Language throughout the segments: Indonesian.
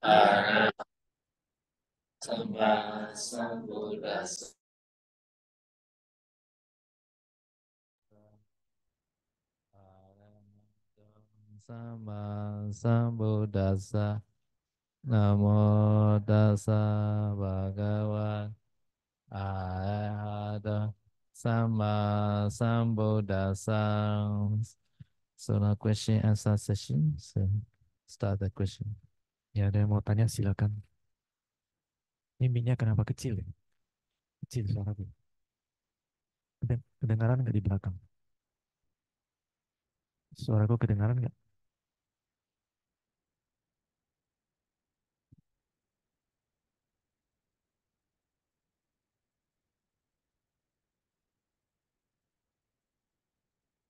Arahato Sama Sambuddhassa. Sama Sambuddhasa. Namo tassa bhagavata arahato sama sambuddhassa. So now question answer session. So start the question. Ya, ada yang mau tanya silakan. Ini mic-nya kenapa kecil ya? Kecil suaraku. Kedengaran nggak di belakang? Suaraku kedengaran nggak?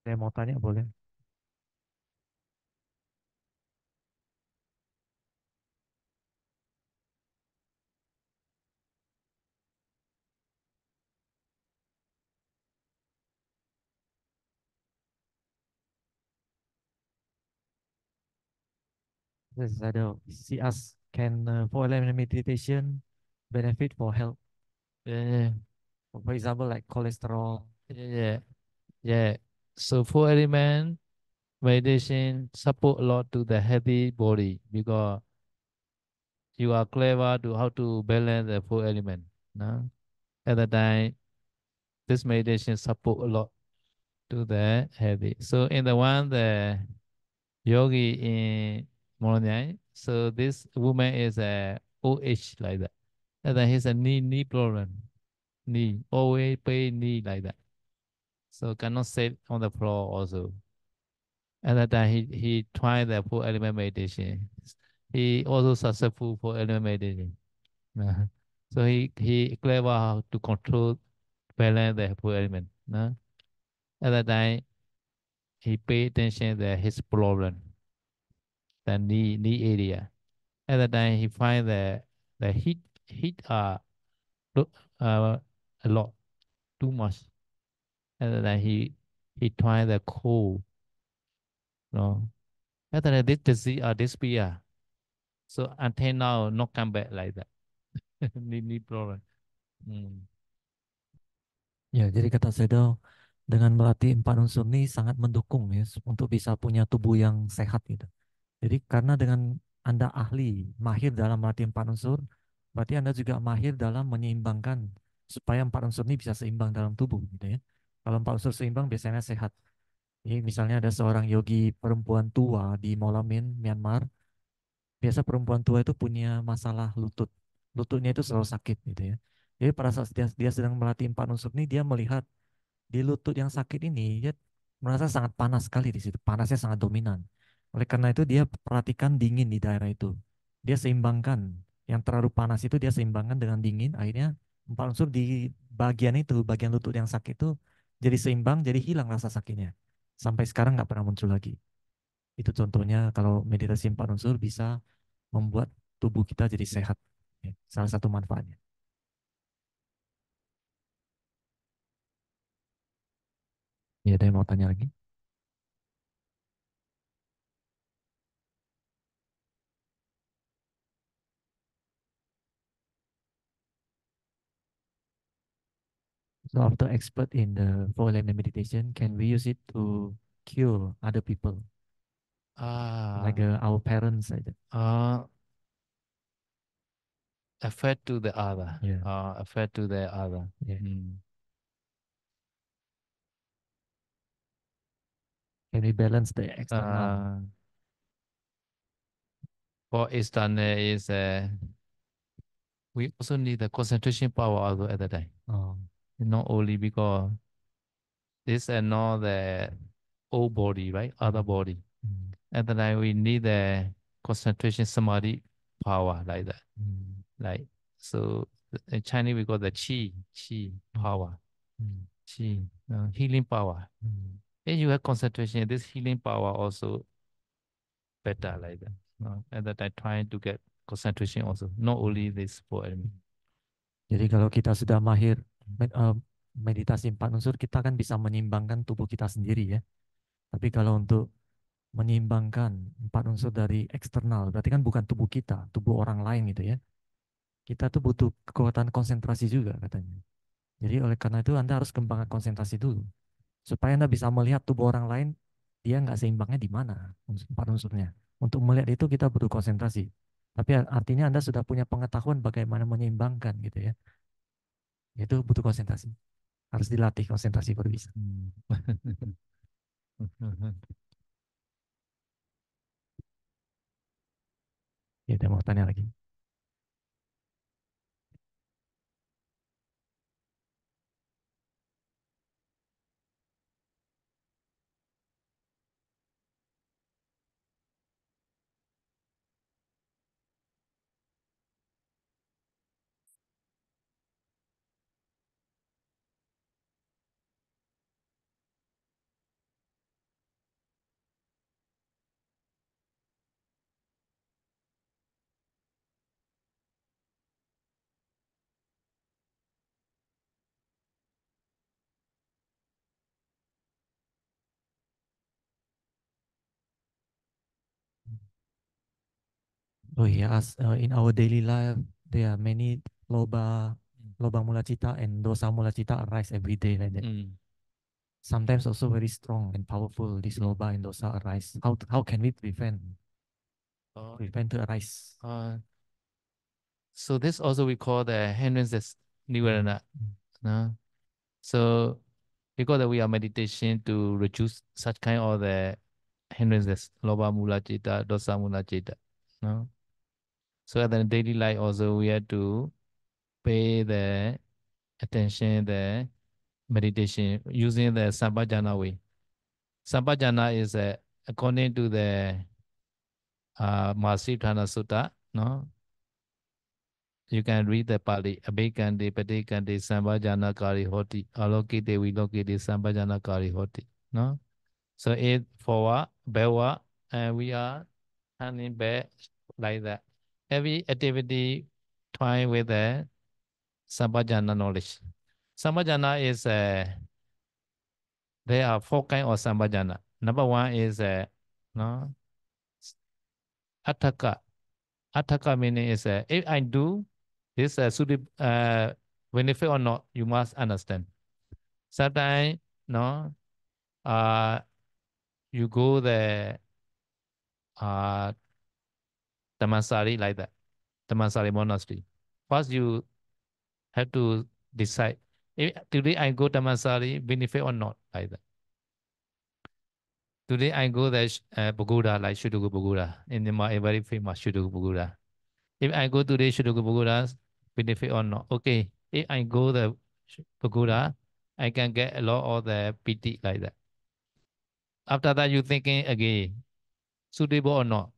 Ada yang mau tanya boleh? This is ada. She asked, can 4-element meditation benefit for health? Yeah, For example, like cholesterol. yeah, yeah, yeah. So four element meditation support a lot to the healthy body because you are clever to how to balance the four element. No? At the time, this meditation support a lot to the healthy. So in the one the yogi in Molonyai, so this woman is a OH like that. And then he's a knee problem. Knee, always pain knee like that. So cannot sit on the floor also. And that time he tried the full element meditation. He also successful for element meditation. Uh, So he clever how to control balance the full element. At that time he pay attention to his problem, the knee area. At that time he find the heat uh, a lot too much. And then he tried the cold, no. And then this disease disappear. So until now, not come back like that. Need problem. Hmm. Ya, jadi kata Sedo, dengan melatih empat unsur ini sangat mendukung ya untuk bisa punya tubuh yang sehat gitu. Jadi karena dengan Anda ahli, mahir dalam melatih empat unsur, berarti Anda juga mahir dalam menyeimbangkan supaya empat unsur ini bisa seimbang dalam tubuh gitu ya. Kalau empat unsur seimbang biasanya sehat. Jadi misalnya ada seorang yogi perempuan tua di Molamin, Myanmar. Biasa perempuan tua itu punya masalah lutut. Lututnya itu selalu sakit gitu ya. Jadi pada saat dia sedang melatih empat unsur ini, dia melihat di lutut yang sakit ini, dia merasa sangat panas sekali di situ. Panasnya sangat dominan. Oleh karena itu dia perhatikan dingin di daerah itu. Dia seimbangkan. Yang terlalu panas itu dia seimbangkan dengan dingin. Akhirnya empat unsur di bagian itu, bagian lutut yang sakit itu jadi seimbang, jadi hilang rasa sakitnya. Sampai sekarang nggak pernah muncul lagi. Itu contohnya kalau meditasi empat unsur bisa membuat tubuh kita jadi sehat. Ya, salah satu manfaatnya. Ya, ada yang mau tanya lagi? So after expert in the four element meditation, can we use it to cure other people, like Ah, our parents? Like that? uh, affect to the other. Yeah, Affect to the other. yeah. Hmm. Can we balance the external? Uh, for external is we also need the concentration power also at the time. Oh, Not only because this and not the old body, right? Other mm, body. mm, At the time we need the concentration samadhi power like that. mm, Like so in Chinese we call the chi mm, power. mm, Chi healing power. mm. If you have concentration, this healing power also better like that. And that I trying to get concentration also, not only this four element. Jadi kalau kita sudah mahir meditasi empat unsur, kita kan bisa menyeimbangkan tubuh kita sendiri ya. Tapi kalau untuk menyeimbangkan 4 unsur dari eksternal. Berarti kan bukan tubuh kita, tubuh orang lain gitu ya. Kita tuh butuh kekuatan konsentrasi juga katanya. Jadi oleh karena itu Anda harus kembangkan konsentrasi dulu. Supaya Anda bisa melihat tubuh orang lain, dia nggak seimbangnya di mana, 4 unsurnya. Untuk melihat itu kita butuh konsentrasi. Tapi artinya Anda sudah punya pengetahuan bagaimana menyeimbangkan gitu ya. Itu butuh konsentrasi. Harus dilatih konsentrasi baru bisa. Ya, ada mau tanya lagi. Oh iya, in our daily life, there are many loba mula cita and dosa mula cita arise every day like that. Sometimes also very strong and powerful, this loba and dosa arise. How can we prevent to arise? So this also we call the hindrances nivarana. No? So because that we are meditation to reduce such kind of the hindrances, loba mula citta, dosa mula citta. No? So at the daily life also we have to pay the attention, the meditation using the sampajana way. Sampajana is according to the Mahasithana Sutta, no? You can read the Pali, Abhikandi, Patikandi, Sambhajana Kari Hoti, Alokite, Vilokite, Sambhajana Kari Hoti. No? So it forward, backward, and we are turning back like that. Every activity trying with the Sambhajana knowledge. Sambhajana is there are 4 kinds of Sambhajana. Number 1 is no, Attaka. Attaka meaning is if I do this benefit or not, you must understand. Sometimes, no, uh, you go the uh, Dhammasari like that, Dhammasari monastery. First, you have to decide if today I go Dhammasari, benefit or not like that. Today I go the Pagoda like Shudugu Pagoda in the very famous Shudugu Pagoda. If I go today Shudugu Pagoda, benefit or not? Okay. If I go the pagoda, I can get a lot of the piti like that. After that, you thinking again, suitable or not?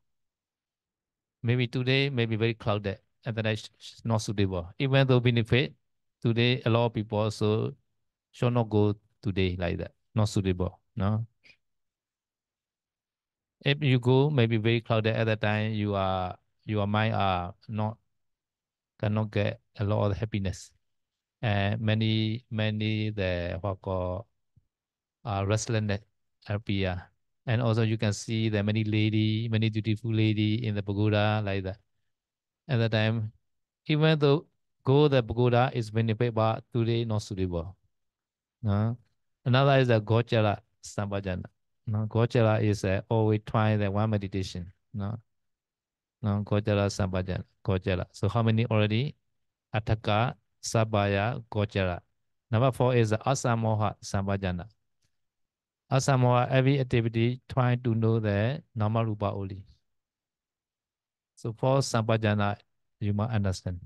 Maybe today, maybe very crowded, and then it's not suitable. Even though benefit, today a lot of people also should not go today like that, not suitable. No. If you go, maybe very crowded at the time, your mind are not cannot get a lot of happiness. And many the what call restlessness appear. And also you can see the many beautiful lady in the pagoda like that. At the time, even though go the pagoda is benefit, but today not suitable. No? Another is the Gojala Sambhajana. No? Gojala is always trying the one meditation. No? No? Gojala Sambhajana. Gojala. So how many already? Ataka, Sabaya, Gojala. Number 4 is the Asamoha Sambhajana. Asamoha, every activity trying to know the Nama Rupa only. So for Sampajana, you must understand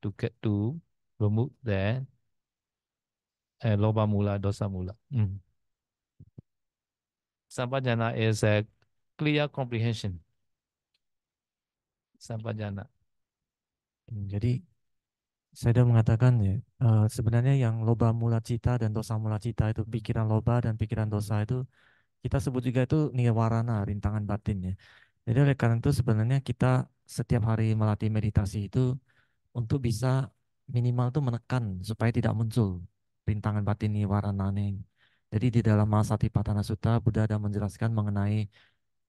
to get to remove the Loba Mula, Dosa Mula. Sampajana is a clear comprehension. Sampajana. Jadi saya sudah mengatakan ya, sebenarnya yang loba mula cita dan dosa mula cita itu pikiran loba dan pikiran dosa itu kita sebut juga itu niwarana, rintangan batin ya. Jadi oleh karena itu sebenarnya kita setiap hari melatih meditasi itu untuk bisa minimal tuh menekan supaya tidak muncul rintangan batin niwarana ini. Jadi di dalam Mahasatipatthana Sutta Buddha ada menjelaskan mengenai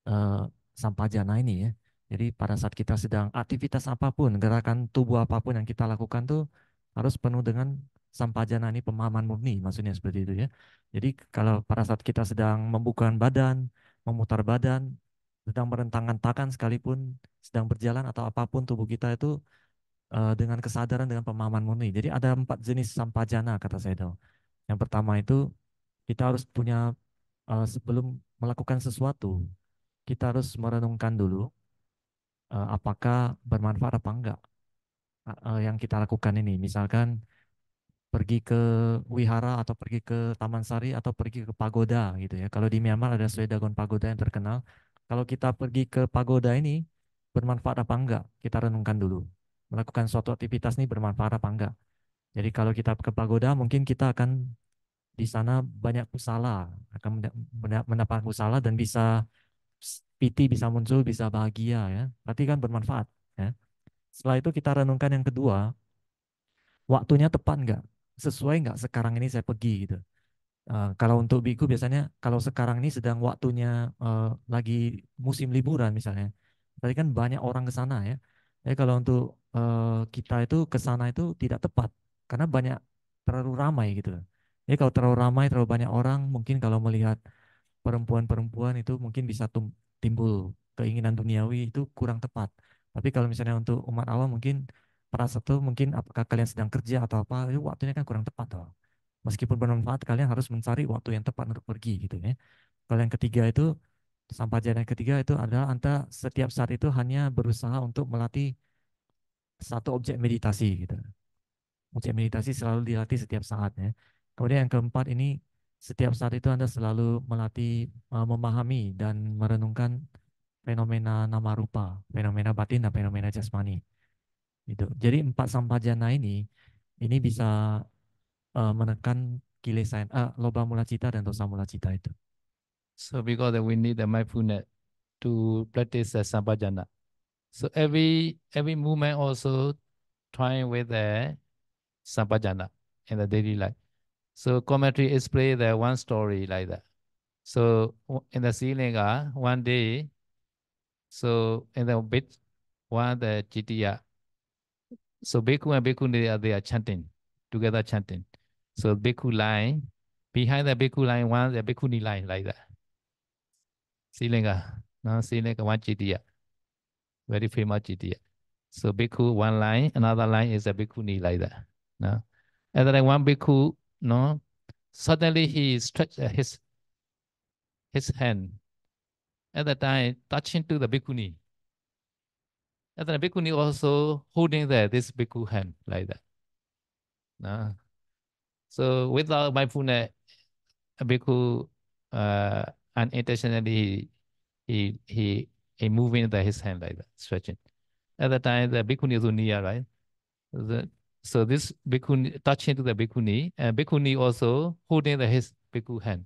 eh, sampajana ini ya. Jadi pada saat kita sedang aktivitas apapun, gerakan tubuh apapun yang kita lakukan tuh harus penuh dengan sampajana ini, pemahaman murni, maksudnya seperti itu ya. Jadi kalau pada saat kita sedang membuka badan, memutar badan, sedang merentangkan tangan sekalipun, sedang berjalan atau apapun tubuh kita itu dengan kesadaran, dengan pemahaman murni. Jadi ada 4 jenis sampajana kata saya dong. Yang pertama itu kita harus punya sebelum melakukan sesuatu, kita harus merenungkan dulu apakah bermanfaat apa enggak yang kita lakukan ini. Misalkan pergi ke wihara atau pergi ke Taman Sari atau pergi ke pagoda gitu ya. Kalau di Myanmar ada Swedagon Pagoda yang terkenal. Kalau kita pergi ke pagoda ini bermanfaat apa enggak? Kita renungkan dulu. Melakukan suatu aktivitas ini bermanfaat apa enggak? Jadi kalau kita ke pagoda mungkin kita akan di sana banyak kusala, akan mendapat kusala dan bisa piti bisa muncul, bisa bahagia ya. Berarti kan bermanfaat ya. Setelah itu kita renungkan yang kedua, waktunya tepat nggak? Sesuai nggak sekarang ini saya pergi gitu. Kalau untuk biku biasanya kalau sekarang ini sedang waktunya lagi musim liburan misalnya, berarti kan banyak orang ke sana ya. Jadi kalau untuk kita itu ke sana itu tidak tepat karena banyak terlalu ramai gitu. Jadi kalau terlalu ramai, terlalu banyak orang, mungkin kalau melihat perempuan-perempuan itu mungkin bisa timbul keinginan duniawi itu kurang tepat. Tapi kalau misalnya untuk umat awam mungkin pada satu mungkin apakah kalian sedang kerja atau apa, itu waktunya kan kurang tepat toh. Meskipun bermanfaat, kalian harus mencari waktu yang tepat untuk pergi gitu ya. Kalau yang ketiga itu, sampai yang ketiga itu adalah anda setiap saat itu hanya berusaha untuk melatih satu objek meditasi gitu. Objek meditasi selalu dilatih setiap saat ya. Kemudian yang keempat ini, setiap saat itu anda selalu melatih memahami dan merenungkan fenomena nama rupa, fenomena batin dan fenomena jasmani. Gitu. Jadi 4 sampajana ini bisa menekan kilesa, loba mula cita dan dosa mula cita itu. So because we need the mindfulness to practice the sampajana. So every movement also trying with the sampajana in the daily life. So commentary explain the one story like that. So in the Sri Lanka, one day, so in the bit one the Jitiya, so Bhikkhu and Bhikkhuni they are chanting together chanting. So Bhikkhu line behind the Bhikkhu line one the Bhikkhuni line like that. Sri Lanka, no Sri Lanka one Jitiya, very famous Jitiya. So Bhikkhu one line, another line is a Bhikkhuni like that. No, and then one Bhikkhu, no, suddenly he stretched his hand at the time touching to the bhikkhuni. And the bhikkhuni also holding this bhikkhu hand like that. No? So without mindfulness, a bhikkhu unintentionally he moving his hand like that, stretching. At the time the bhikkhuni is near, right? So this bhikkhuni touching to the bhikkhuni, and bhikkhuni also holding his bhikkhu hand.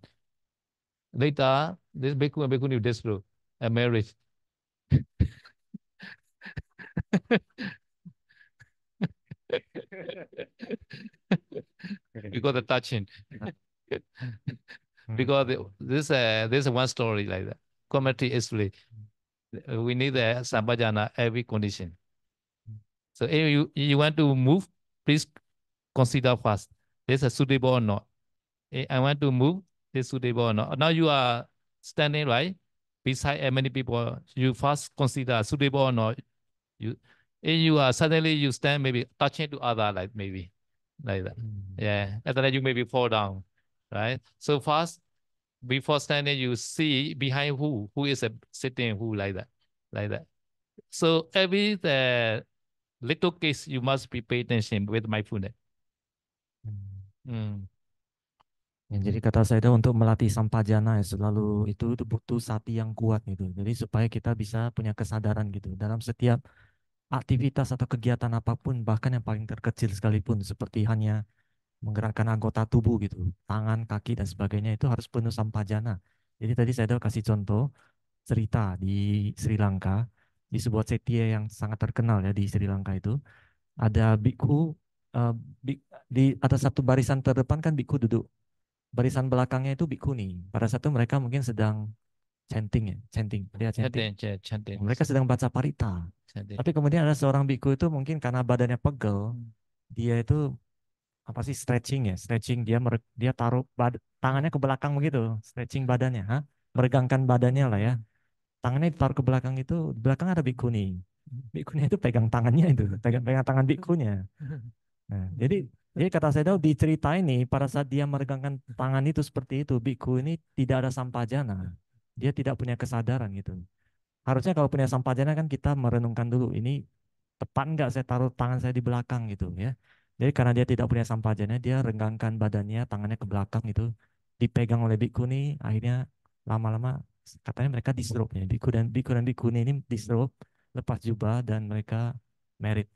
Later, this bhikkhu and bhikkhuni destroy a marriage. Because the touching. Because this one story like that. Commentary explain. We need the sampajana every condition. So if you want to move, please consider first. This is suitable or not. I want to move, this suitable or not. Now you are standing right beside many people. You first consider suitable or not. If you are suddenly you stand maybe touching to other like maybe like that. Yeah. And then you maybe fall down. Right? So first before standing, you see behind who is sitting who like that. Like that. So every the little case you must be pay attention with mindfulness. Ya, jadi kata saya itu untuk melatih sampajana ya, selalu itu butuh sati yang kuat gitu. Jadi supaya kita bisa punya kesadaran gitu dalam setiap aktivitas atau kegiatan apapun, bahkan yang paling terkecil sekalipun seperti hanya menggerakkan anggota tubuh gitu, tangan, kaki dan sebagainya itu harus penuh sampajana. Jadi tadi saya udah kasih contoh cerita di Sri Lanka, di sebuah cetia yang sangat terkenal ya di Sri Lanka itu ada bikhu di atas satu barisan terdepan kan bikhu duduk. Barisan belakangnya itu bikuni. Pada saat itu mereka mungkin sedang chanting ya, chanting. Dia chanting. Chanting. Mereka sedang baca parita. Chanting. Tapi kemudian ada seorang biku itu mungkin karena badannya pegel, dia itu apa sih stretching ya, stretching dia taruh tangannya ke belakang begitu, stretching badannya, meregangkan badannya lah ya. Tangannya ditaruh ke belakang itu, di belakang ada bikuni. Bikunya itu pegang tangannya itu, pegang tangan bikunya. Nah, jadi kata saya di cerita ini pada saat dia meregangkan tangan itu seperti itu, biku ini tidak ada sampajana. Dia tidak punya kesadaran gitu. Harusnya kalau punya sampajana kan kita merenungkan dulu ini tepat nggak saya taruh tangan saya di belakang gitu ya. Jadi karena dia tidak punya sampajana, dia renggangkan badannya, tangannya ke belakang itu, dipegang oleh bikuni, akhirnya lama-lama katanya mereka di-stroke ya. Biku dan bikuni ini di-stroke, lepas jubah dan mereka married.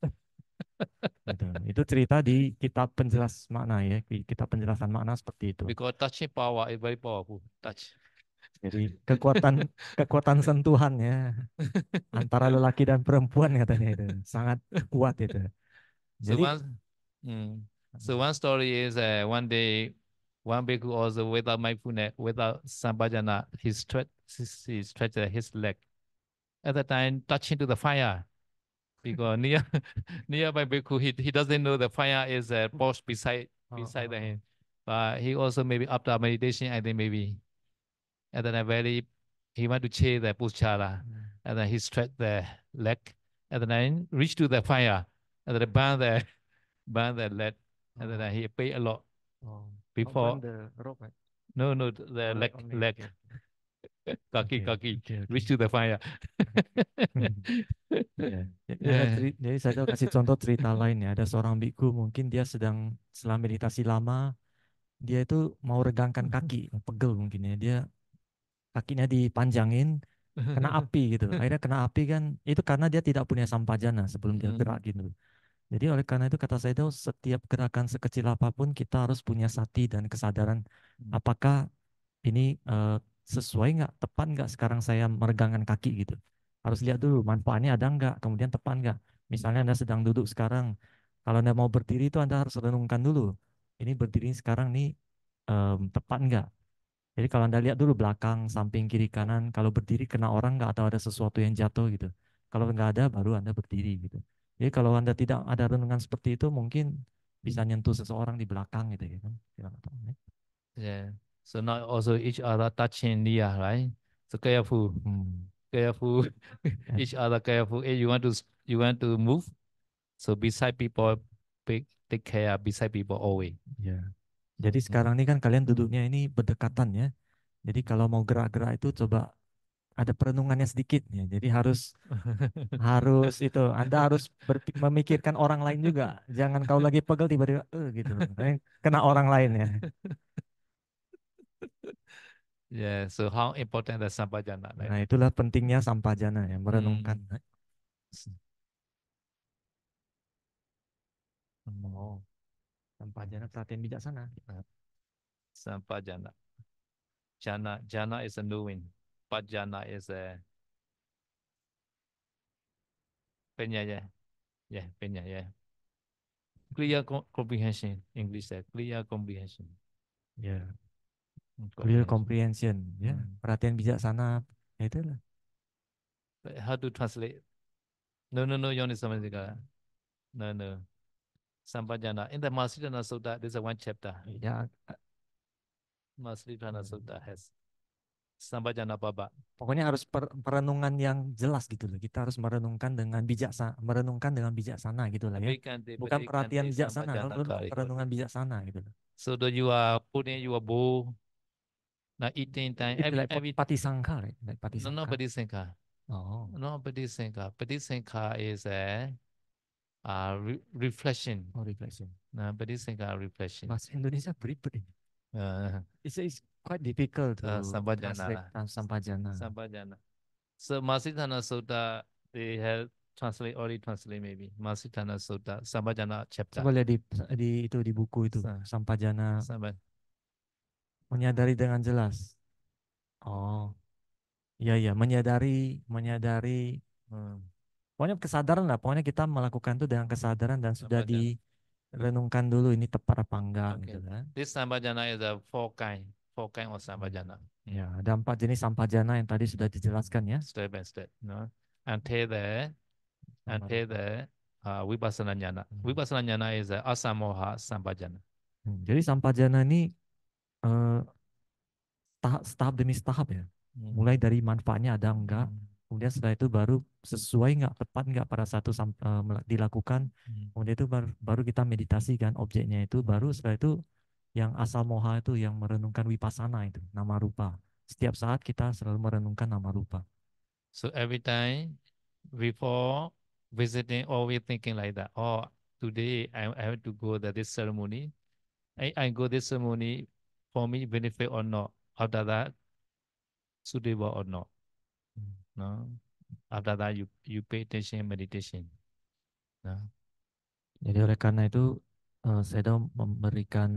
Gitu. Itu cerita di kitab penjelas makna ya, di kitab penjelasan makna seperti itu. Because touching power is very powerful. Touch. Jadi kekuatan sentuhan ya antara lelaki dan perempuan katanya itu sangat kuat itu. So Jadi one story is one day one bhikkhu also without mindfulness, without sampajana, he stretched his leg. At the time, touching to the fire because nearby bhikkhu he doesn't know the fire is post beside him, but he also maybe after meditation I think maybe at the time he want to change the puchara, and then he stretched the leg, and then reach to the fire, and then burn the leg, and then he pay a lot before. the rope, right? No, the leg. Kaki, Okay. reach to the fire. Jadi saya kasih contoh cerita lain ya. Ada seorang biku mungkin dia sedang setelah meditasi lama, dia itu mau regangkan kaki, pegel mungkin ya. Dia kakinya dipanjangin, kena api gitu. Akhirnya kena api kan, itu karena dia tidak punya sampajana sebelum dia gerak gitu. Jadi oleh karena itu kata saya itu setiap gerakan sekecil apapun kita harus punya sati dan kesadaran apakah ini sesuai nggak, tepat nggak sekarang saya meregangkan kaki gitu. Harus lihat dulu manfaatnya ada nggak, kemudian tepat nggak. Misalnya Anda sedang duduk sekarang, kalau Anda mau berdiri itu Anda harus renungkan dulu. Ini berdiri sekarang nih tepat nggak. Jadi kalau Anda lihat dulu belakang, samping, kiri, kanan, kalau berdiri kena orang nggak atau ada sesuatu yang jatuh gitu. Kalau nggak ada baru Anda berdiri gitu. Jadi kalau Anda tidak ada renungan seperti itu mungkin bisa nyentuh seseorang di belakang gitu ya kan. Yeah. So now also each other touching near, right? So careful. Each other careful. If you want to move, so beside people, take care beside people always. Ya. Jadi sekarang ini kan kalian duduknya ini berdekatan ya. Jadi kalau mau gerak-gerak itu coba ada perenungannya sedikit ya. Jadi harus itu Anda harus memikirkan orang lain juga. Jangan kau lagi pegel tiba-tiba gitu. Kena orang lain ya. Yeah, so how important the sampajana? Right? Nah, itulah pentingnya sampajana ya, merenungkan. Oh, sampajana perhatian bijaksana. Sampajana. Jana is a knowing. Pajana is a penya, yeah, penya, yeah. Clear comprehension. English said clear comprehension. Ya. Clear comprehension, ya. Perhatian bijaksana, ya itulah. How to translate? No, Yonisamajika. No. Sampajana. In the Mahasiddhana Sutta, there's a one chapter. Ya. Mahasiddhana Sutta has Sampajana Baba. Pokoknya harus perenungan yang jelas gitu loh. Kita harus merenungkan dengan bijaksana gitu lah ya. Bukan perhatian bijaksana, perenungan bijaksana gitu loh. So that you are putting your bowl, now eating time. Every patisangka, right? Like patisangka. No, patisangka. Oh. No, patisangka. Patisangka is a reflection. Oh, reflection. Nah, patisangka reflection. Bahasa Indonesia beribet ini. It's quite difficult to translate sampajana. So Mahasiddhana Sutta, they have already translate maybe. Mahasiddhana Sutta, Sampajana chapter. Coba lihat di buku itu, sampajana. Menyadari dengan jelas. Oh, iya, menyadari. Pokoknya kesadaran lah. Pokoknya kita melakukan itu dengan kesadaran dan sudah direnungkan dulu ini tepat apa enggak gitu kan. This Sampajana is a four 4 kind of sampajana. Ya, ada 4 jenis sampajana yang tadi sudah dijelaskan ya. Step by step, no? Until the vipassana jnana. Vipassana jnana is the asamoha sampajana. Jadi sampajana ini eh, tahap demi tahap ya. Mulai dari manfaatnya ada enggak, kemudian setelah itu baru sesuai enggak, tepat enggak pada satu dilakukan, kemudian itu baru kita meditasikan objeknya itu, baru setelah itu yang asal moha itu yang merenungkan vipassana itu, nama rupa. Setiap saat kita selalu merenungkan nama rupa. So every time before visiting, always thinking like that. Oh, today I have to go to this ceremony. I go this ceremony for me benefit or not. After that, suitable or not. No. After that, you pay attention meditation. No. Jadi oleh karena itu saya memberikan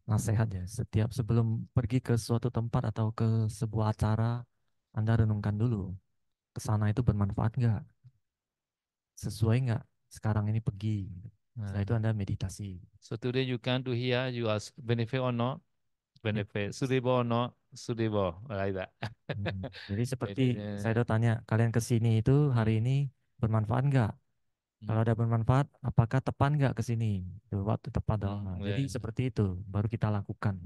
nasihat ya, sebelum pergi ke suatu tempat atau ke sebuah acara, Anda renungkan dulu, ke sana itu bermanfaat nggak? Sesuai nggak sekarang ini pergi? Setelah itu Anda meditasi. So today you come to here, you are benefit or not? Benefit. Suitable or not? Suitable. Like that. Jadi seperti saya tanya, kalian ke sini itu hari ini bermanfaat nggak? Kalau ada bermanfaat, apakah tepat nggak ke sini? Waktu tepat dong. Jadi seperti itu, baru kita lakukan.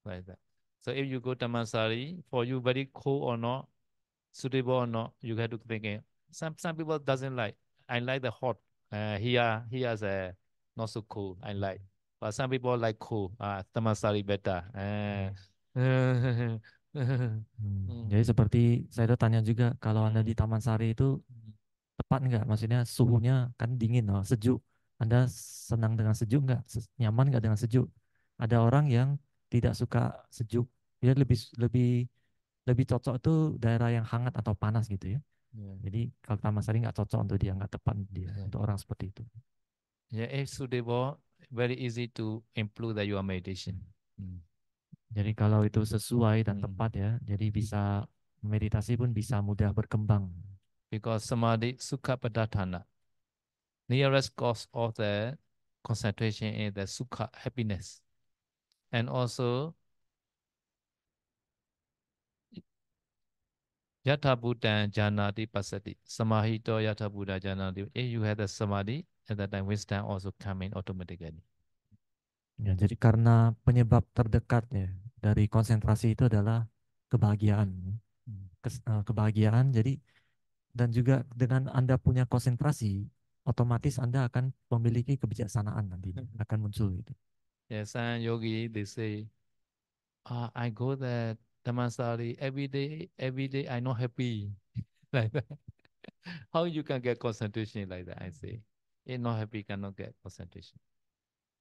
Like that. So if you go to Tamasari, for you very cool or not, suitable or not, you have to think. Some people doesn't like. I like the hot. Here is a not so cool. I like. But some people like cool. Tamasari better. Jadi seperti saya tanya juga, kalau Anda di Taman Sari itu tepat nggak? Maksudnya suhunya kan dingin, sejuk. Anda senang dengan sejuk nggak? Nyaman nggak dengan sejuk? Ada orang yang tidak suka sejuk. Dia lebih cocok itu daerah yang hangat atau panas gitu ya. Jadi kalau Taman Sari nggak cocok untuk dia, nggak tepat dia untuk orang seperti itu. Yeah, if suitable, very easy to improve your meditation. Jadi kalau itu sesuai dan tepat ya, jadi bisa meditasi pun bisa mudah berkembang. Because samadhi sukha padatthana, nearest cause of the concentration is the sukha, happiness, and also yatha buddha janati pasati, samahito yatha buddha janati. If you have the samadhi, at that time wisdom also come in automatically. Ya, jadi karena penyebab terdekat ya dari konsentrasi itu adalah kebahagiaan. Kebahagiaan, jadi dan juga dengan Anda punya konsentrasi, otomatis Anda akan memiliki kebijaksanaan nanti akan muncul itu. Yes, and yogi they say, I go the Dhammasari every day I not happy. Like that. How you can get concentration like that? I say, if not happy cannot get concentration.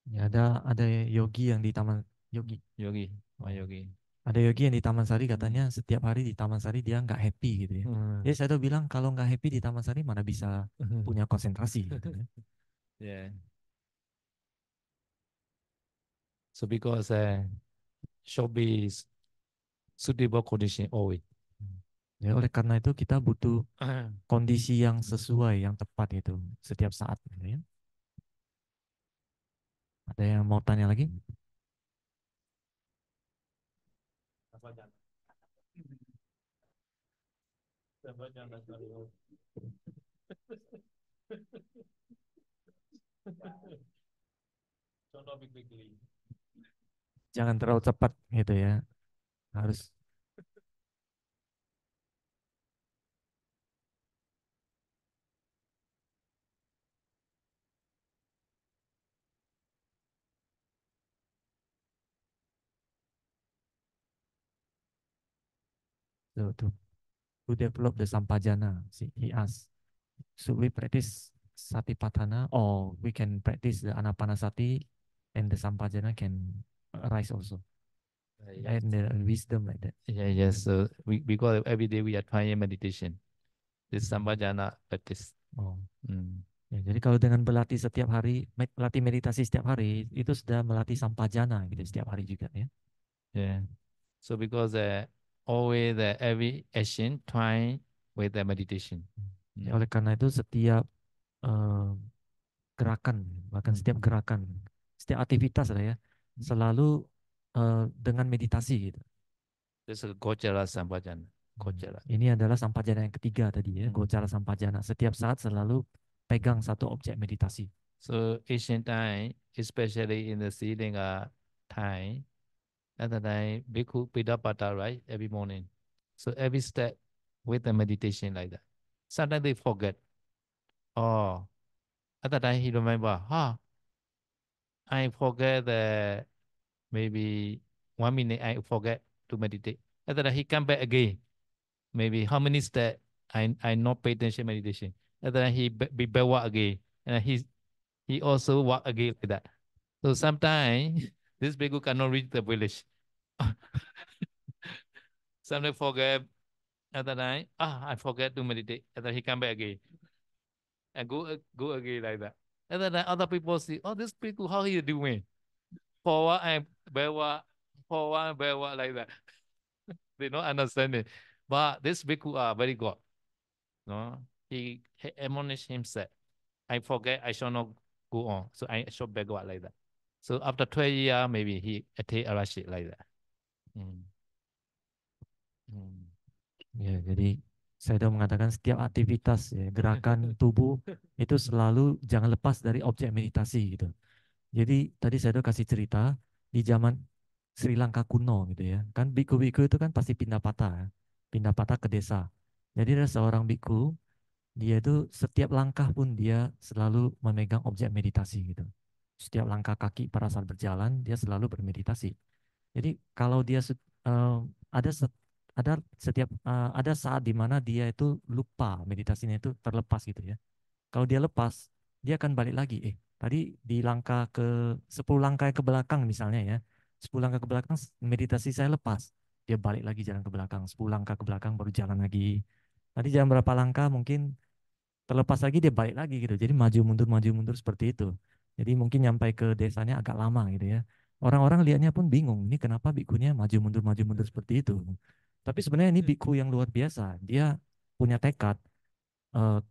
Ya, ada yogi yang di taman yogi. Yogi, yogi. Ada yogi yang di Taman Sari katanya setiap hari di Taman Sari dia nggak happy gitu ya. Jadi saya tuh bilang kalau nggak happy di Taman Sari mana bisa punya konsentrasi gitu ya. Yeah. So because should be suitable condition always. Ya oleh karena itu kita butuh kondisi yang sesuai, yang tepat itu setiap saat gitu ya. Ada yang mau tanya lagi? Jangan terlalu cepat gitu ya. Harus to develop the sampajana. He asked, should we practice satipatthana or we can practice the anapanasati and the sampajana can arise also? And the wisdom like that. Yeah, yes. So because every day we are trying meditation, this sampajana practice. Oh. Ya, jadi kalau dengan berlatih setiap hari, melatih meditasi setiap hari, itu sudah melatih sampajana gitu setiap hari juga ya. Yeah. So because always every action trying with the meditation. Ya, oleh karena itu setiap gerakan, bahkan setiap gerakan, setiap aktivitas lah ya, selalu dengan meditasi gitu. This is Gochara Sampajana. Gochara. Ini adalah sampajana yang ketiga tadi ya, gochara sampajana. Setiap saat selalu pegang satu objek meditasi. So ancient time, especially in the Srilanka time, at the time, Bhikkhu Pidapata, right? Every morning. So every step with the meditation like that. Sometimes they forget. Oh, at the time he remember, I forget the maybe 1 minute I forget to meditate. At the time he come back again. Maybe how many steps I not pay attention meditation. And then he be backward again. And he also walk again like that. So sometimes this bhikkhu cannot reach the village. Sometimes forget at the night, I forget to meditate. And then he come back again. And go again like that. And then other people see, oh, this bhikkhu, how he doing? Forward and backward like that. They don't understand it. But this bhikkhu are very good. No, he admonished himself. I forget I shall not go on. So I shall backward like that. So after 12 years, maybe he attained Arashit like that. Ya, jadi saya sudah mengatakan setiap aktivitas ya, gerakan tubuh itu selalu jangan lepas dari objek meditasi gitu. Jadi tadi saya udah kasih cerita di zaman Sri Lanka kuno gitu ya. Kan biku-biku itu kan pasti pindah patah ke desa. Jadi ada seorang biku, dia itu setiap langkah pun dia selalu memegang objek meditasi gitu. Setiap langkah kaki pada saat berjalan dia selalu bermeditasi. Jadi kalau dia ada ada saat di mana dia itu lupa meditasinya itu terlepas gitu ya. Kalau dia lepas, dia akan balik lagi. Tadi di langkah ke 10 langkah ke belakang misalnya ya. 10 langkah ke belakang meditasi saya lepas. Dia balik lagi jalan ke belakang. 10 langkah ke belakang baru jalan lagi. Tadi jalan berapa langkah mungkin terlepas lagi dia balik lagi gitu. Jadi maju mundur seperti itu. Jadi mungkin nyampe ke desanya agak lama gitu ya. Orang-orang lihatnya pun bingung, ini kenapa bikunya maju mundur seperti itu. Tapi sebenarnya ini biku yang luar biasa. Dia punya tekad. eh,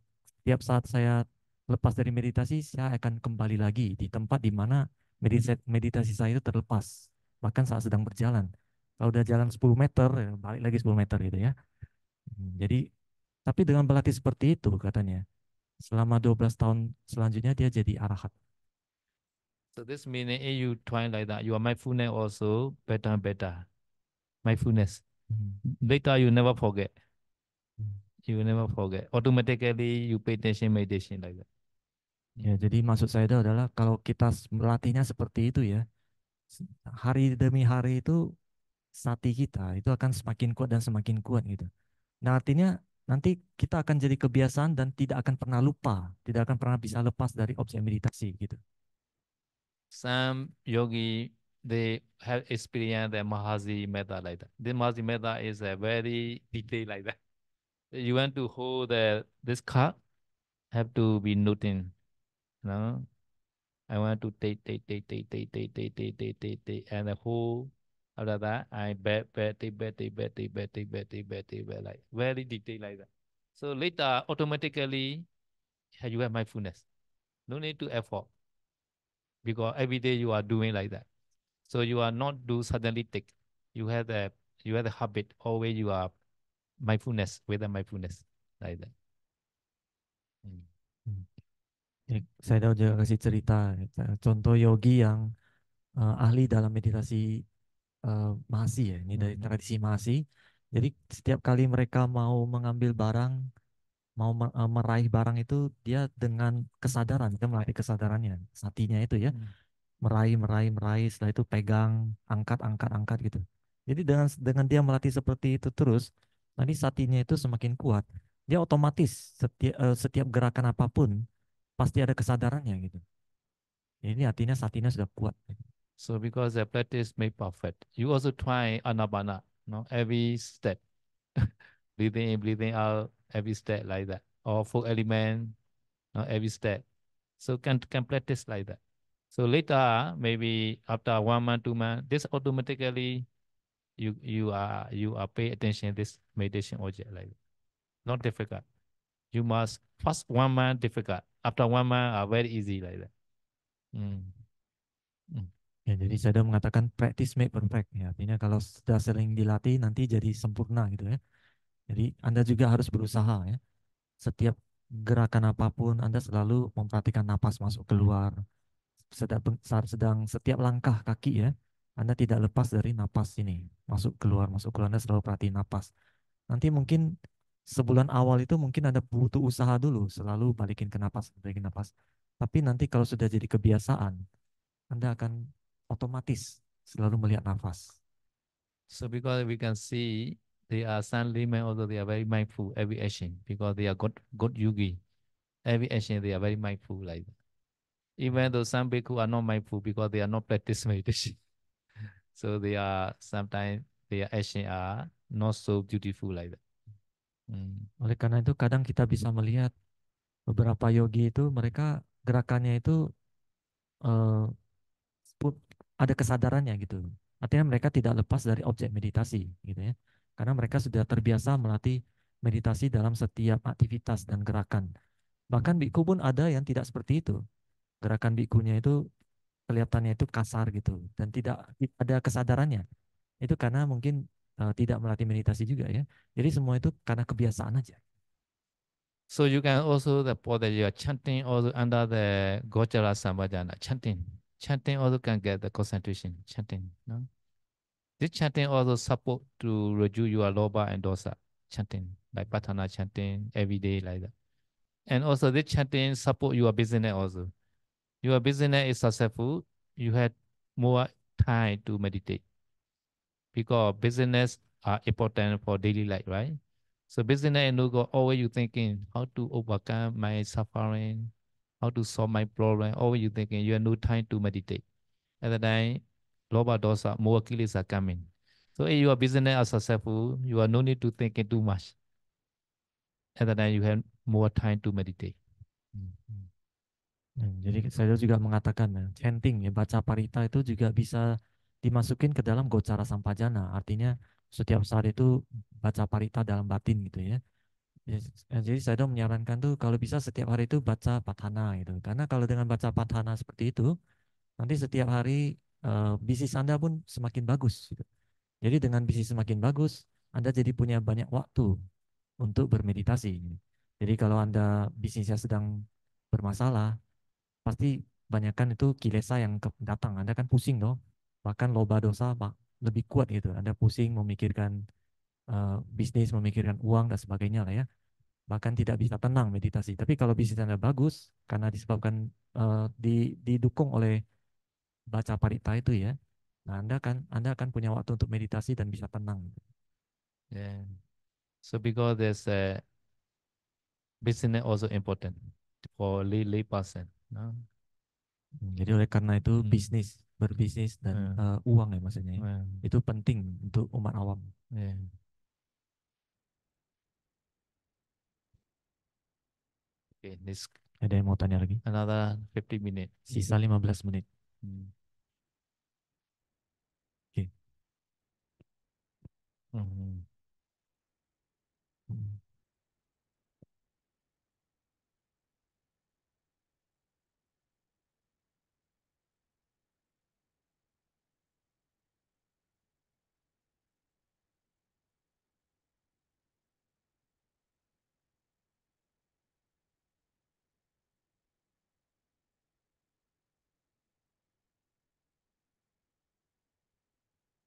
Tiap saat saya lepas dari meditasi, saya akan kembali lagi di tempat di mana meditasi saya itu terlepas. Bahkan saat sedang berjalan. Kalau udah jalan 10 meter, ya balik lagi 10 meter gitu ya. Jadi, tapi dengan berlatih seperti itu katanya, selama 12 tahun selanjutnya dia jadi arahat. So this meaning if you try like that, your mindfulness also better and better. Mindfulness. Later you never forget. You will never forget. Automatically you pay attention meditation like that. Ya, jadi maksud saya itu adalah kalau kita melatihnya seperti itu ya, hari demi hari itu sati kita itu akan semakin kuat dan semakin kuat gitu. Nah, artinya nanti kita akan jadi kebiasaan dan tidak akan pernah lupa, tidak akan pernah bisa lepas dari objek meditasi gitu. Some yogi they have experienced the Mahasi method like that. The Mahasi method is a very detailed like that. You want to hold this cup, have to be noting. No, I want to take, and the whole after that I take, like very detailed like that. So later automatically you have mindfulness. No need to effort because every day you are doing like that. So you are not do suddenly take. You have the habit always you are mindfulness with the mindfulness like that. Jadi, saya tahu juga kasih cerita contoh yogi yang ahli dalam meditasi Mahasi ya, ini dari tradisi Mahasi. Jadi setiap kali mereka mau mengambil barang, mau meraih barang itu dia dengan kesadaran, dia melatih kesadarannya, satinya itu ya, meraih, setelah itu pegang, angkat gitu. Jadi dengan dia melatih seperti itu terus, nanti satinya itu semakin kuat. Dia otomatis setiap gerakan apapun pasti ada kesadarannya gitu. Ini artinya satinya sudah kuat. So because the practice made perfect, you also try anapana, no, every step, breathing in, breathing out, every step like that, or full element, no, every step. So can practice like that. So later, maybe after 1 month, 2 months, this automatically you are pay attention this meditation object like that. Not difficult. You must first 1 month difficult. After 1 month, very easy like that. Ya, jadi saya sudah mengatakan practice make perfect. Ya, artinya kalau sudah sering dilatih nanti jadi sempurna gitu ya. Jadi Anda juga harus berusaha ya. Setiap gerakan apapun Anda selalu memperhatikan napas masuk keluar. Sedang setiap langkah kaki ya, Anda tidak lepas dari napas ini. Masuk keluar Anda selalu perhatiin napas. Nanti mungkin sebulan awal itu mungkin Anda butuh usaha dulu, selalu balikin napas. Tapi nanti kalau sudah jadi kebiasaan, Anda akan otomatis selalu melihat nafas. So because we can see they are some laymen also they are very mindful every action because they are good yogi. Every action they are very mindful like that. Even though some bhikkhu are not mindful because they are not practice meditation. So they are sometimes their action are not so beautiful like that. Oleh karena itu kadang kita bisa melihat beberapa yogi itu mereka gerakannya itu eh, ada kesadarannya gitu. Artinya mereka tidak lepas dari objek meditasi gitu ya. Karena mereka sudah terbiasa melatih meditasi dalam setiap aktivitas dan gerakan. Bahkan biku pun ada yang tidak seperti itu. Gerakan bikunya itu kelihatannya itu kasar gitu dan tidak ada kesadarannya. Itu karena mungkin tidak melatih meditasi juga ya. Jadi semua itu karena kebiasaan aja. So you can also the that you are chanting also under the Gojara Sambhajana, chanting also can get the concentration, chanting. No? This chanting also support to reduce your loba and dosa, chanting, like patana chanting every day like that. And also this chanting support your business also. Your business is successful, you had more time to meditate because business are important for daily life, right? So business and no go always you thinking how to overcome my suffering, how to solve my problem. Always you thinking you have no time to meditate. At the time, loba dosa, more kills are coming. So if your business are successful, you are no need to thinking too much. At the time you have more time to meditate. Jadi saya juga mengatakan ya, chanting ya, baca parita itu juga bisa dimasukin ke dalam gocara sampajana. Artinya setiap saat itu baca parita dalam batin gitu ya. Jadi saya menyarankan tuh kalau bisa setiap hari itu baca patana gitu. Karena kalau dengan baca patana seperti itu, nanti setiap hari bisnis Anda pun semakin bagus gitu. Jadi dengan bisnis semakin bagus, Anda jadi punya banyak waktu untuk bermeditasi. Jadi kalau Anda bisnisnya sedang bermasalah, pasti banyakkan itu kilesa yang datang. Anda kan pusing dong. Bahkan loba dosa lebih kuat gitu. Anda pusing memikirkan bisnis, memikirkan uang dan sebagainya lah ya. Bahkan tidak bisa tenang meditasi. Tapi kalau bisnis Anda bagus karena disebabkan didukung oleh baca parita itu ya. Nah, Anda akan punya waktu untuk meditasi dan bisa tenang. Yeah. So because there's a business also important for lay person. No? Jadi oleh karena itu berbisnis dan uang ya maksudnya ya. Itu penting untuk umat awam. Yeah. Okay, this Ada yang mau tanya lagi? another 50 minutes. Sisa 15 menit. Oke.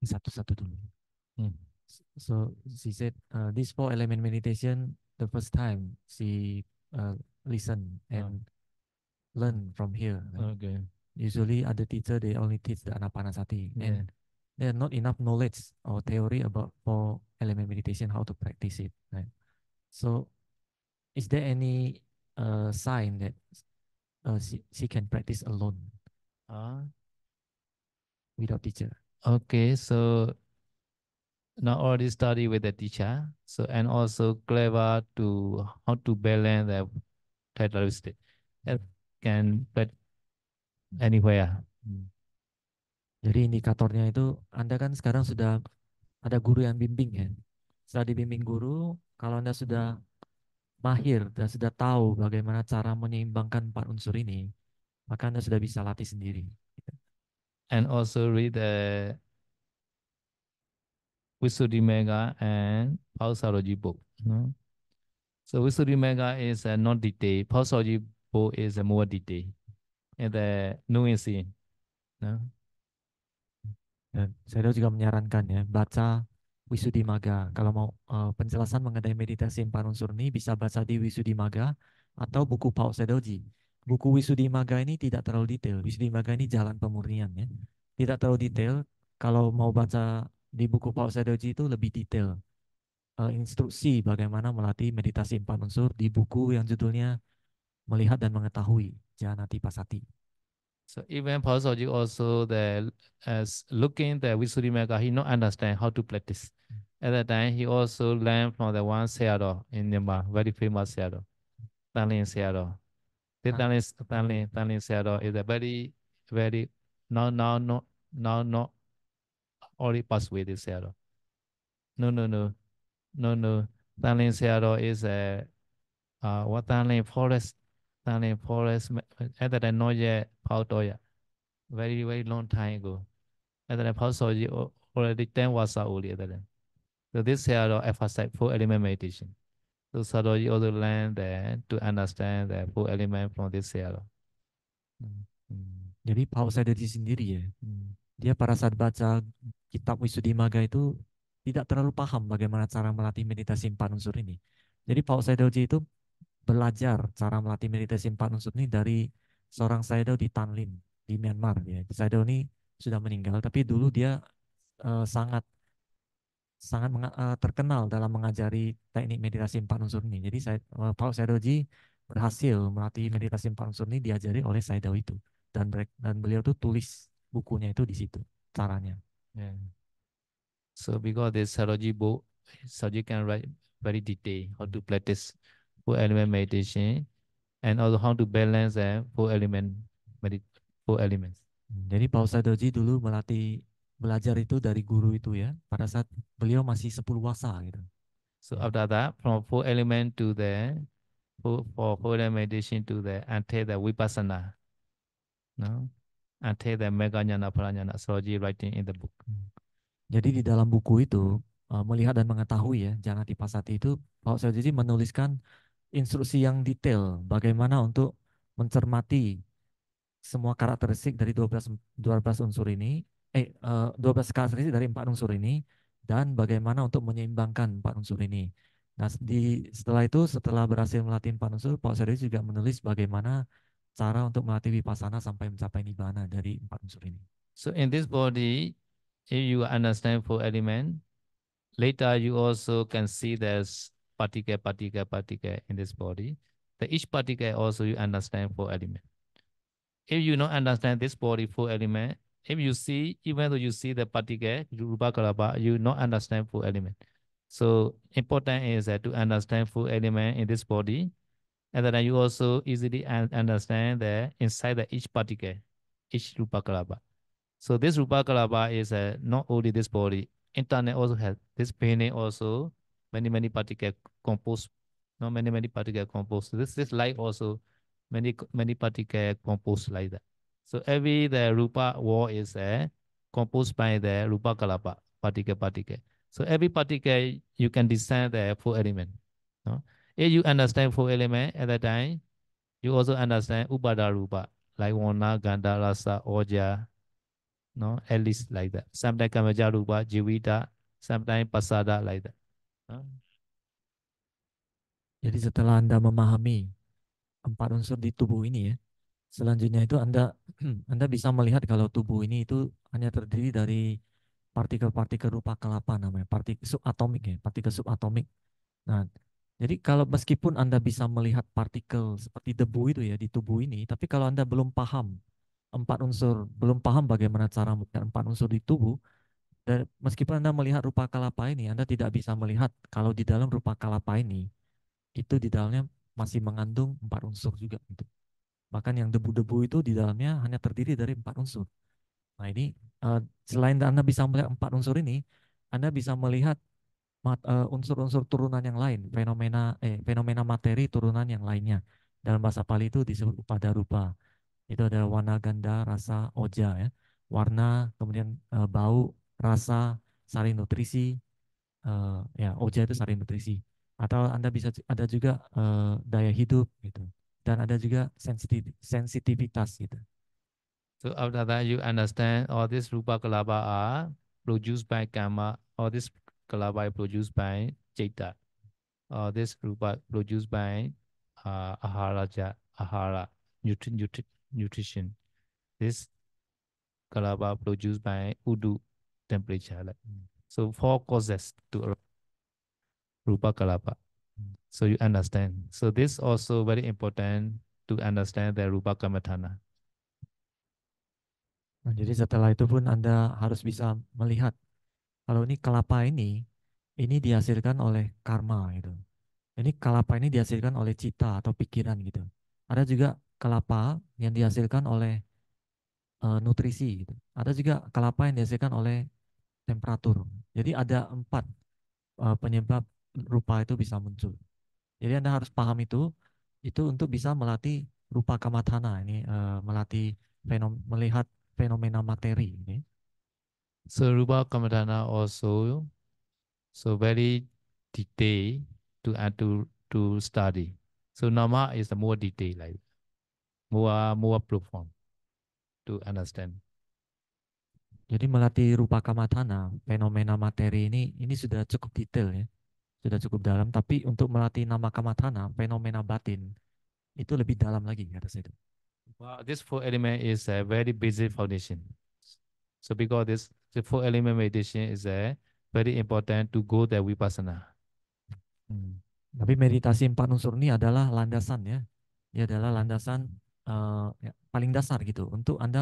Satu-satu dulu. So she said, this four element meditation, the first time she listen and learn from here. Right? Okay. Usually other teacher, they only teach the anapanasati. And there are not enough knowledge or theory about four element meditation, how to practice it. Right? So is there any sign that she can practice alone without teacher? Okay, so not already study with the teacher, so and also clever to how to balance the characteristic. That can but anywhere. Jadi indikatornya itu Anda kan sekarang sudah ada guru yang bimbing ya. Setelah dibimbing guru, kalau Anda sudah mahir dan sudah tahu bagaimana cara menyeimbangkan empat unsur ini, maka Anda sudah bisa latih sendiri. and also read the Visuddhimagga and Pausaroji book. No? So Visuddhimagga is not detailed. Pausaroji book is more detailed. And the nuancing. No? Dan saya juga menyarankan ya, baca Wisuddhimagga. Kalau mau penjelasan mengenai meditasi empat unsur ini bisa baca di Wisuddhimagga atau buku Pao Sedoji. Buku Wisuddhimagga ini tidak terlalu detail. Wisuddhimagga ini jalan pemurnian ya. Tidak terlalu detail. Kalau mau baca di buku Pao Sedoji itu lebih detail. Instruksi bagaimana melatih meditasi empat unsur di buku yang judulnya Melihat dan Mengetahui, Janati Pasati. So even Pausaroji also as looking the Visuddhimagga, he not understand how to practice. At that time, he also learned from the one Sayadaw in Myanmar, very famous Sayadaw, Tanlin Sayadaw. This Tanlin Sayadaw is a very now already passed away. This Sayadaw. No. Tanlin Sayadaw is a what Tanlin forest. Tanlin forest at that time not yet Pautoya. Very long time ago. At that time, Pausaroji already 10 was old at that time. So this Sayadaw emphasized four element meditation. So Saroji also learned that to understand the four element from this Sayadaw. Jadi Pao Sedoji sendiri ya, dia pada saat baca kitab Wisuddhimagga itu tidak terlalu paham bagaimana cara melatih meditasi empat unsur ini. Jadi Pao Sedoji itu belajar cara melatih meditasi empat unsur ini dari seorang Sayadaw di Tanlin, di Myanmar. Ya. Sayadaw ini sudah meninggal, tapi dulu dia sangat terkenal dalam mengajari teknik meditasi empat unsur ini. Jadi Pao Sedoji berhasil melatih meditasi empat unsur ini diajari oleh Sayadaw itu. Dan beliau tuh tulis bukunya itu di situ caranya. Yeah. So because this Saroji book, Saroji can write very detailed how to practice four element meditation and also how to balance the four elements. Jadi Pao Sedoji dulu belajar itu dari guru itu ya, pada saat beliau masih 10 wasa gitu. So after that, from four element to the four element meditation to the until the vipassana, no, until the meganyana pranayana, Saroji writing in the book. Jadi di dalam buku itu melihat dan mengetahui ya, Janati Pasati itu Pao Sedoji menuliskan instruksi yang detail bagaimana untuk mencermati semua karakteristik dari 12 unsur ini, 12 karakteristik dari 4 unsur ini, dan bagaimana untuk menyeimbangkan 4 unsur ini. Nah, setelah berhasil melatih 4 unsur, Pao Sedoji juga menulis bagaimana cara untuk melatih vipassana sampai mencapai nibbana dari 4 unsur ini. So in this body, if you understand four element, later you also can see there's particle in this body. Each particle also you understand four element. If you don't understand this body four element, if you see, even though you see the particle, rupa kalapa, you not understand four element. So important is that to understand four element in this body, and then you also easily understand that inside each particle, each rupa kalapa. So this rupa kalapa is not only this body, internet also has this painting also many particle composed, not many particle composed. This light also many particle composed like that. So the rupa wall is composed by the rupa kalapa particle. So every particle you can discern the four element. No? If you understand four element at that time, you also understand upada rupa like wana, ganda, rasa, oja. No, at least like that. Sometimes kamaja rupa, jivita, sometimes pasada like that. No? Jadi setelah Anda memahami 4 unsur di tubuh ini ya, selanjutnya itu Anda bisa melihat kalau tubuh ini itu hanya terdiri dari partikel-partikel rupa kelapa namanya, partikel subatomik ya, partikel subatomik. Nah, jadi kalau meskipun Anda bisa melihat partikel seperti debu itu ya di tubuh ini, tapi kalau Anda belum paham 4 unsur, belum paham bagaimana cara melihat 4 unsur di tubuh, dan meskipun Anda melihat rupa kalapa ini, Anda tidak bisa melihat kalau di dalam rupa kalapa ini itu di dalamnya masih mengandung 4 unsur juga gitu. Bahkan yang debu-debu itu di dalamnya hanya terdiri dari 4 unsur. Nah ini selain Anda bisa melihat 4 unsur ini, Anda bisa melihat unsur-unsur turunan yang lain, fenomena materi turunan yang lainnya. Dalam bahasa Pali itu disebut upada rupa. Itu adalah warna, ganda, rasa, oja ya. warna, kemudian bau, rasa, sari nutrisi, ya oja itu sari nutrisi. Atau Anda bisa ada juga daya hidup gitu. Dan ada juga sensitivitas gitu. So after that, you understand all this rupa kalapa are produced by karma. All this kalapa is produced by citta. All this rupa produced by ahara, nutrition. This kalapa produced by udu, temperature. Like. So four causes to rupa kalapa. So you understand. So this also very important to understand the rupa kamathana. Nah, jadi setelah itu pun Anda harus bisa melihat kalau ini kelapa ini dihasilkan oleh karma gitu. Ini kelapa ini dihasilkan oleh cita atau pikiran gitu. Ada juga kelapa yang dihasilkan oleh nutrisi gitu. Ada juga kelapa yang dihasilkan oleh temperatur. Jadi ada 4 penyebab rupa itu bisa muncul. Jadi Anda harus paham itu untuk bisa melatih rupa kamathana ini melatih melihat fenomena materi ini. So rupa kamathana also so very detailed to study. So nama is the more detailed, like more profound to understand. Jadi melatih rupa kamathana, fenomena materi ini sudah cukup detail ya, sudah cukup dalam. Tapi untuk melatih nama kamathana, fenomena batin itu lebih dalam lagi kata saya itu. Well, this four element is a very basic foundation. So because the four element meditation is a very important to go the vipassana. Tapi meditasi 4 unsur ini adalah landasan ya, dia adalah landasan ya, paling dasar gitu untuk Anda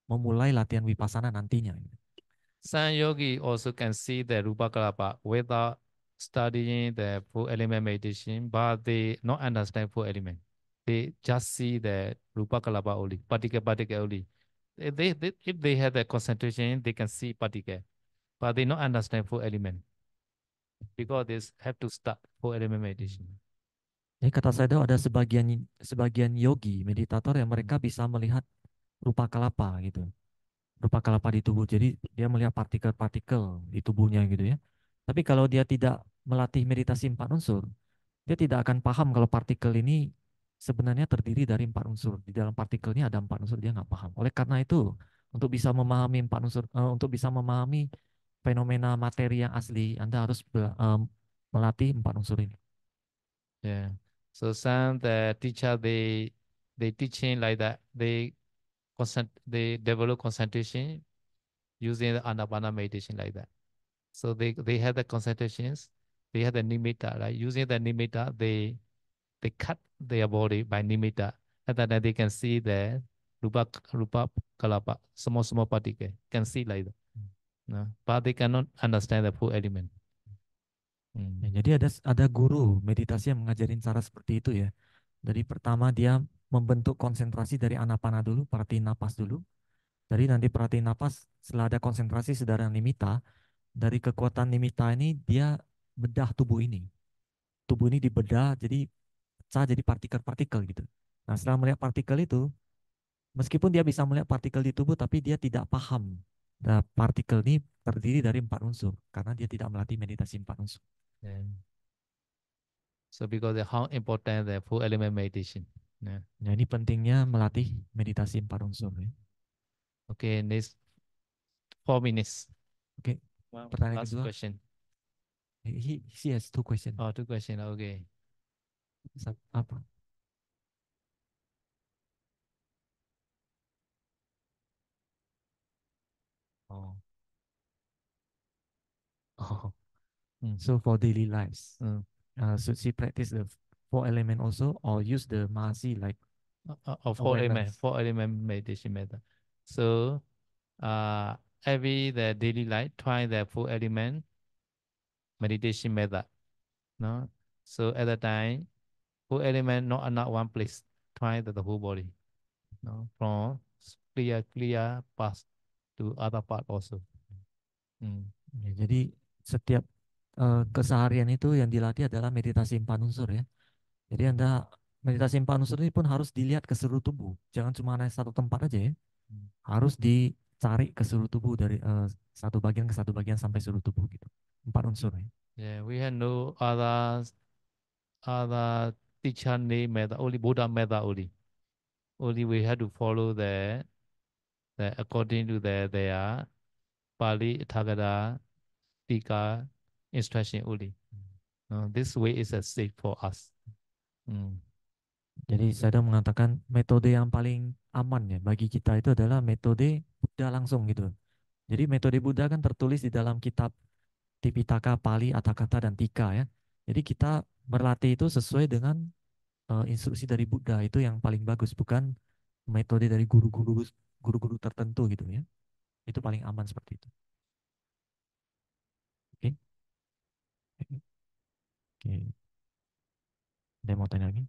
memulai latihan vipassana nantinya. Some yogi also can see the rupa kalapa without studying the four element meditation, but they not understand four element. They just see the rupa kalapa only, particle only. If they have the concentration, they can see particle, but they not understand four element because they have to start four element meditation. Jadi kata saya itu ada sebagian yogi meditator yang mereka bisa melihat rupa kalapa gitu, rupa kalapa di tubuh. Jadi dia melihat partikel-partikel di tubuhnya gitu ya. Tapi kalau dia tidak melatih meditasi 4 unsur, dia tidak akan paham kalau partikel ini sebenarnya terdiri dari 4 unsur. Di dalam partikelnya ada 4 unsur, dia nggak paham. Oleh karena itu, untuk bisa memahami 4 unsur, untuk bisa memahami fenomena materi yang asli, Anda harus melatih 4 unsur ini. Yeah. So some the teacher they teaching like that. They develop concentration using the anapana meditation like that. So they have the concentrations, they have the nimitta, right? Using the nimitta, they cut their body by nimitta, and then they can see the rupa kalapa, small particle, can see like that. No? But they cannot understand the full element. Ya, jadi ada guru meditasi yang mengajarin cara seperti itu ya. Dari pertama dia membentuk konsentrasi dari anapana dulu, perhatiin napas dulu. Dari nanti perhatiin napas, setelah ada konsentrasi sedara nimitta, dari kekuatan nimitta ini dia bedah tubuh ini. Tubuh ini dibedah jadi pecah jadi partikel-partikel gitu. Nah setelah melihat partikel itu, meskipun dia bisa melihat partikel di tubuh, tapi dia tidak paham. Nah, partikel ini terdiri dari 4 unsur, karena dia tidak melatih meditasi 4 unsur. Yeah. So because how important the full element meditation. Yeah. Nah ini pentingnya melatih meditasi 4 unsur. Ya. Okay, next 4 minutes. Oke, pertanyaan Last kedua. question. He has 2 questions. Oh, 2 questions. Okay. Apa? Oh. Oh. So for daily lives, should she practice the 4 element also, or use the Mahasi like four element meditation method. So every the daily life try the 4 element meditation method. No, so at the time 4 element not one place. Try the whole body. No, from clear path to other part also. Ya, jadi setiap keseharian itu yang dilatih adalah meditasi 4 unsur ya. Jadi Anda meditasi 4 unsur ini pun harus dilihat ke seluruh tubuh. Jangan cuma hanya satu tempat aja ya. Harus cari ke seluruh tubuh dari satu bagian ke satu bagian sampai seluruh tubuh gitu. 4 unsur ya. Yeah, we have no other teacher name method, only Buddha method only. Only we have to follow the according to their Pali, Tathagata, Tika instruction only. This way is a safe for us. Jadi saya mengatakan metode yang paling aman ya bagi kita itu adalah metode Buddha langsung gitu. Jadi metode Buddha kan tertulis di dalam kitab Tipitaka, Pali, Atthakatha, dan Tika ya. Jadi kita berlatih itu sesuai dengan instruksi dari Buddha itu yang paling bagus, bukan metode dari guru-guru tertentu gitu ya. Itu paling aman seperti itu. Oke. Oke. Ada yang mau tanya lagi?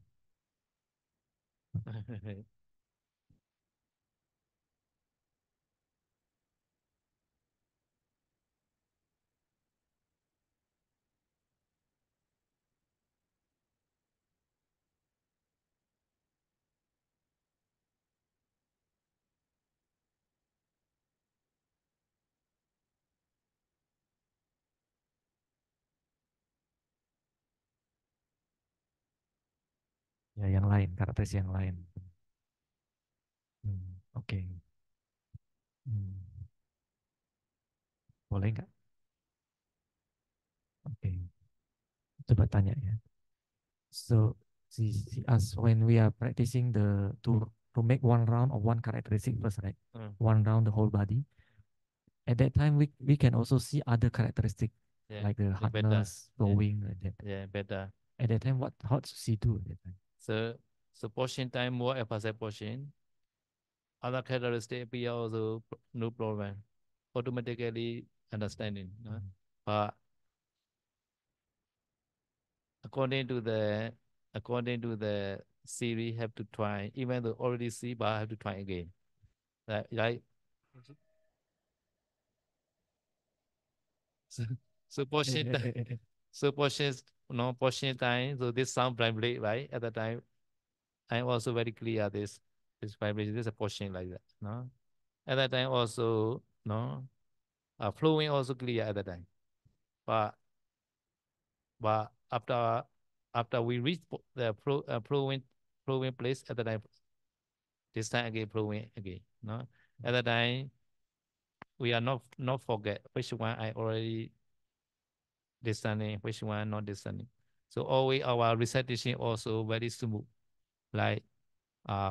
Ya, yang lain, karakteristik yang lain. Oke. Boleh nggak? Oke. Coba tanya ya. So, see us when we are practicing to make one round of one characteristic first, right? One round the whole body. At that time, we can also see other characteristic like the hardness, flowing, like that. Yeah, better. At that time, how does she do at that time? So portion time more emphasize portion. Other characteristic appear also no problem. Automatically understanding. But according to the series, have to try. Even though already see, but I have to try again. Right? So portion so portion time. So this sound primarily right at the time. I'm also very clear this vibration. This is a portion like that. No, at that time also no, flowing also clear at that time. But after we reach the flowing place at the time, this time again flowing again. No, at that time we are not forget which one I already discerning, which one not discerning. So always our recitation also very smooth, like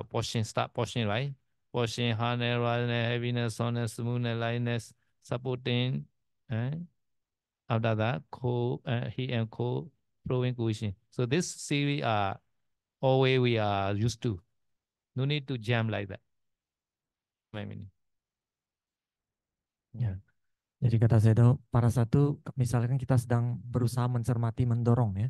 portion start portion right, portion hardness, roughness, heaviness, softness, smoothness, lightness, supporting, after that cold, heat and cold, flowing cohesion. So this series are always we are used to. No need to jam like that. I mean. Ya. Jadi kata Sedo, para satu misalkan kita sedang berusaha mencermati, mendorong ya.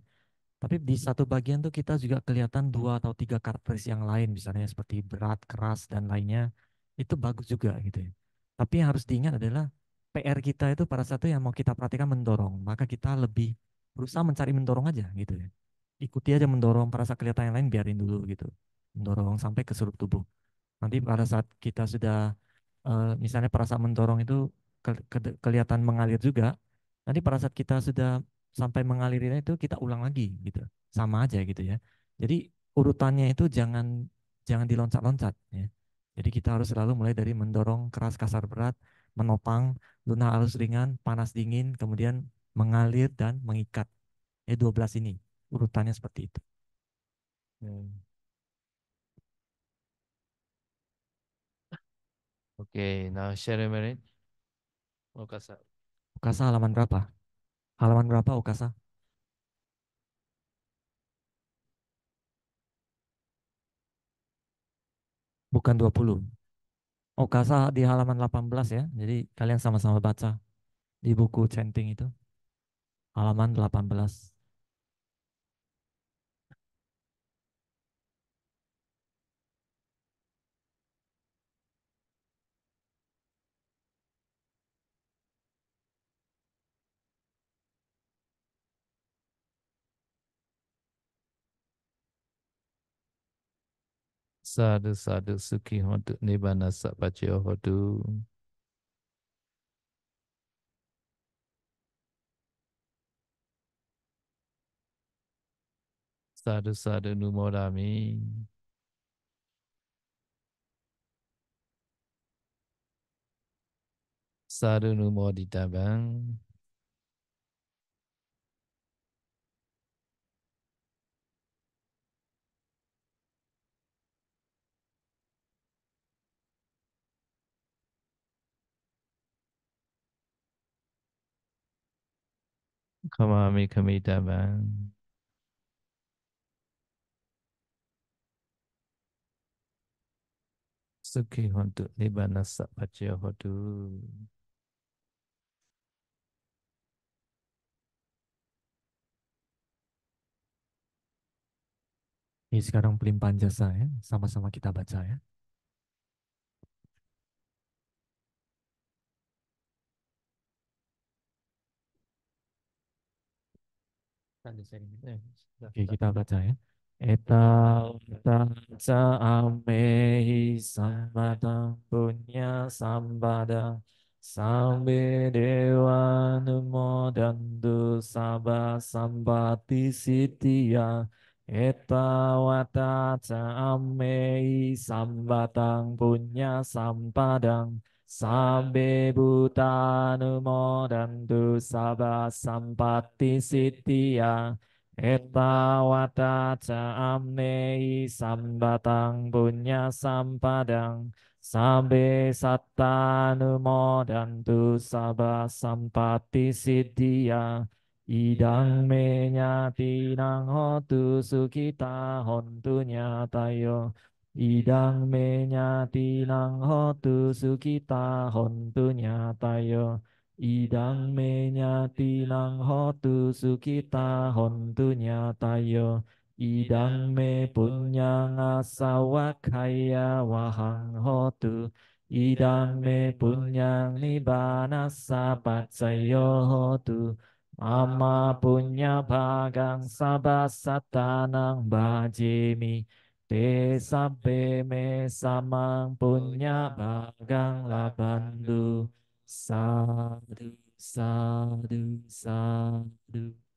Tapi di satu bagian tuh kita juga kelihatan 2 atau 3 karakteristik yang lain, misalnya seperti berat, keras, dan lainnya. Itu bagus juga gitu ya. Tapi yang harus diingat adalah PR kita itu pada satu yang mau kita perhatikan mendorong. Maka kita lebih berusaha mencari mendorong aja gitu ya. Ikuti aja mendorong, pada saat kelihatan yang lain biarin dulu gitu. Mendorong sampai ke seluruh tubuh. Nanti pada saat kita sudah misalnya perasaan mendorong itu kelihatan mengalir juga. Nanti pada saat kita sudah sampai mengalirnya itu kita ulang lagi gitu. Sama aja gitu ya. Jadi urutannya itu jangan jangan diloncat-loncat ya. Jadi kita harus selalu mulai dari mendorong keras kasar berat, menopang, lunak halus ringan, panas dingin, kemudian mengalir dan mengikat. 12 ini urutannya seperti itu. Okay, now share a minute. Okasa. Ukasa halaman berapa? Halaman berapa Ukasa? Bukan 20. Okasa di halaman 18 ya. Jadi kalian sama-sama baca di buku Chanting itu. Halaman 18. Sadhu sadhu sukhi hotu nibbana sappacaya hotu. Sadhu sadhu numodami. Sadhu numoditabang. Kamami kamitabang. Sukhi hontu nibbana sappacaya hotu. Ini sekarang pelimpahan jasa ya, sama-sama kita baca ya. Oke, kita baca ya. Eta taca amehi sambadang punya sambada sambe dewa numodantu sabah sambati sitia eta wata ca amehi sambatang punya sampadang Sambe butanu modantu sabah sampati sitia Eta wata ca amnei sambatang punya sampadang Sambe sattanu modantu sabah sampati siddhia Idang me nyati nang hotu sukita hontu nyatayo Idang me nyati nang hotu sukita hontu nyatayo Idang me nyati nang hotu sukita hontu nyatayo Idang me punyang asawakaya wahang hotu Idang me punyang nibbana sapaccayo hotu Mama punya bagang sabasatanang bajemi Te sabbe me samang punya bagang labandu Sadhu, sadhu, sadhu.